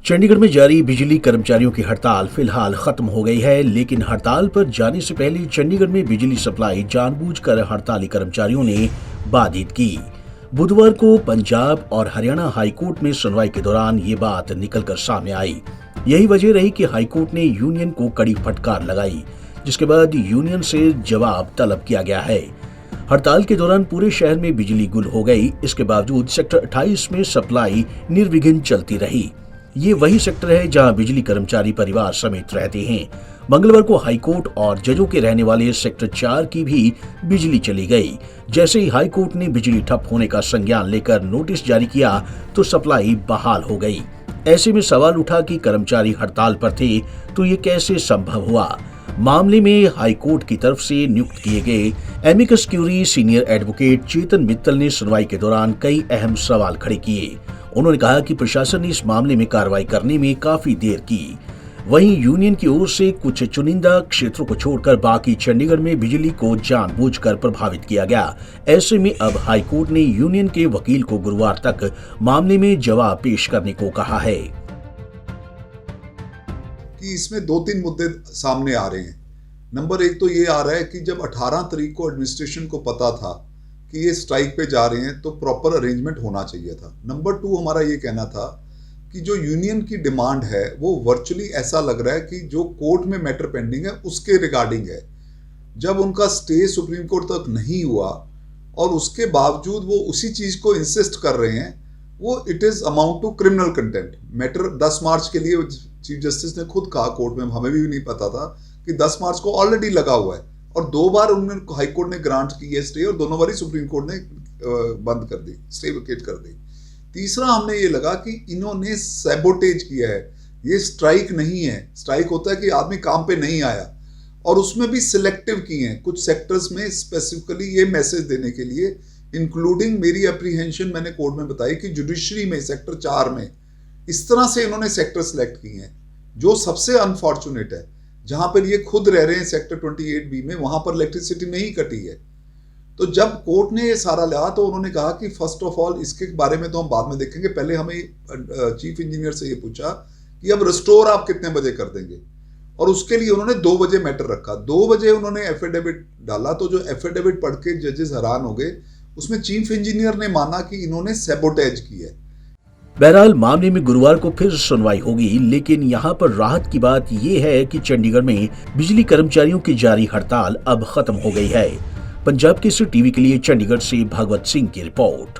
चंडीगढ़ में जारी बिजली कर्मचारियों की हड़ताल फिलहाल खत्म हो गई है, लेकिन हड़ताल पर जाने से पहले चंडीगढ़ में बिजली सप्लाई जानबूझकर हड़ताली कर्मचारियों ने बाधित की। बुधवार को पंजाब और हरियाणा हाईकोर्ट में सुनवाई के दौरान ये बात निकलकर सामने आई। यही वजह रही कि हाईकोर्ट ने यूनियन को कड़ी फटकार लगाई, जिसके बाद यूनियन से जवाब तलब किया गया है। हड़ताल के दौरान पूरे शहर में बिजली गुल हो गई। इसके बावजूद सेक्टर 28 में सप्लाई निर्विघ्न चलती रही। ये वही सेक्टर है जहां बिजली कर्मचारी परिवार समेत रहते हैं। मंगलवार को हाईकोर्ट और जजों के रहने वाले सेक्टर 4 की भी बिजली चली गई। जैसे ही हाईकोर्ट ने बिजली ठप होने का संज्ञान लेकर नोटिस जारी किया तो सप्लाई बहाल हो गई। ऐसे में सवाल उठा कि कर्मचारी हड़ताल पर थे तो ये कैसे संभव हुआ। मामले में हाईकोर्ट की तरफ से नियुक्त किए गए एमिकस क्यूरी सीनियर एडवोकेट चेतन मित्तल ने सुनवाई के दौरान कई अहम सवाल खड़े किए। उन्होंने कहा कि प्रशासन ने इस मामले में कार्रवाई करने में काफी देर की। वहीं यूनियन की ओर से कुछ चुनिंदा क्षेत्रों को छोड़कर बाकी चंडीगढ़ में बिजली को जानबूझकर प्रभावित किया गया। ऐसे में अब हाईकोर्ट ने यूनियन के वकील को गुरुवार तक मामले में जवाब पेश करने को कहा है। कि इसमें 2-3 मुद्दे सामने आ रहे हैं। नंबर 1 तो ये आ रहा है कि जब 18 तारीख को एडमिनिस्ट्रेशन को पता था कि ये स्ट्राइक पे जा रहे हैं तो प्रॉपर अरेंजमेंट होना चाहिए था। नंबर 2 हमारा ये कहना था कि जो यूनियन की डिमांड है वो वर्चुअली ऐसा लग रहा है कि जो कोर्ट में मैटर पेंडिंग है उसके रिगार्डिंग है। जब उनका स्टे सुप्रीम कोर्ट तक नहीं हुआ और उसके बावजूद वो उसी चीज को इंसिस्ट कर रहे हैं, वो it is amount to criminal contempt. Matter 10 March के लिए चीफ जस्टिस ने खुद कहा कोर्ट में, हमें भी नहीं पता था कि 10 मार्च को ऑलरेडी लगा हुआ है और 2 बार उन्होंने हाईकोर्ट ने ग्रांट की है स्टे और दोनों बार ही सुप्रीम कोर्ट ने बंद कर दी, स्टे वेकेट कर दी। तीसरा हमने ये लगा कि इन्होंने सैबोटेज किया है। ये स्ट्राइक नहीं है। स्ट्राइक होता है कि आदमी काम पे नहीं आया और उसमें भी सिलेक्टिव किए हैं कुछ सेक्टर्स में स्पेसिफिकली ये मैसेज देने के लिए, इंक्लूडिंग मेरी अप्रीहेंशन मैंने कोर्ट में बताई कि जुडिशरी में सेक्टर 4 में इस तरह से इन्होंने सेक्टर सेलेक्ट किए हैं जो सबसे अनफॉर्चुनेट है। जहां पर ये खुद रह रहे हैं सेक्टर 28B में, वहां पर इलेक्ट्रिसिटी नहीं कटी है। तो जब कोर्ट ने ये सारा लिया तो उन्होंने कहा कि फर्स्ट ऑफ ऑल इसके बारे में तो हम बाद में देखेंगे, पहले हमें चीफ इंजीनियर से ये पूछा कि अब रिस्टोर आप कितने बजे कर देंगे, और उसके लिए उन्होंने 2 बजे मैटर रखा। 2 बजे उन्होंने एफिडेविट डाला तो जो एफिडेविट पढ़ के जजेस हैरान हो गए। उसमें चीफ इंजीनियर ने माना कि इन्होंने सैबोटेज की है। बहरहाल मामले में गुरुवार को फिर सुनवाई होगी, लेकिन यहाँ पर राहत की बात यह है कि चंडीगढ़ में बिजली कर्मचारियों की जारी हड़ताल अब खत्म हो गई है। पंजाब केसरी टीवी के लिए चंडीगढ़ से भगवत सिंह की रिपोर्ट।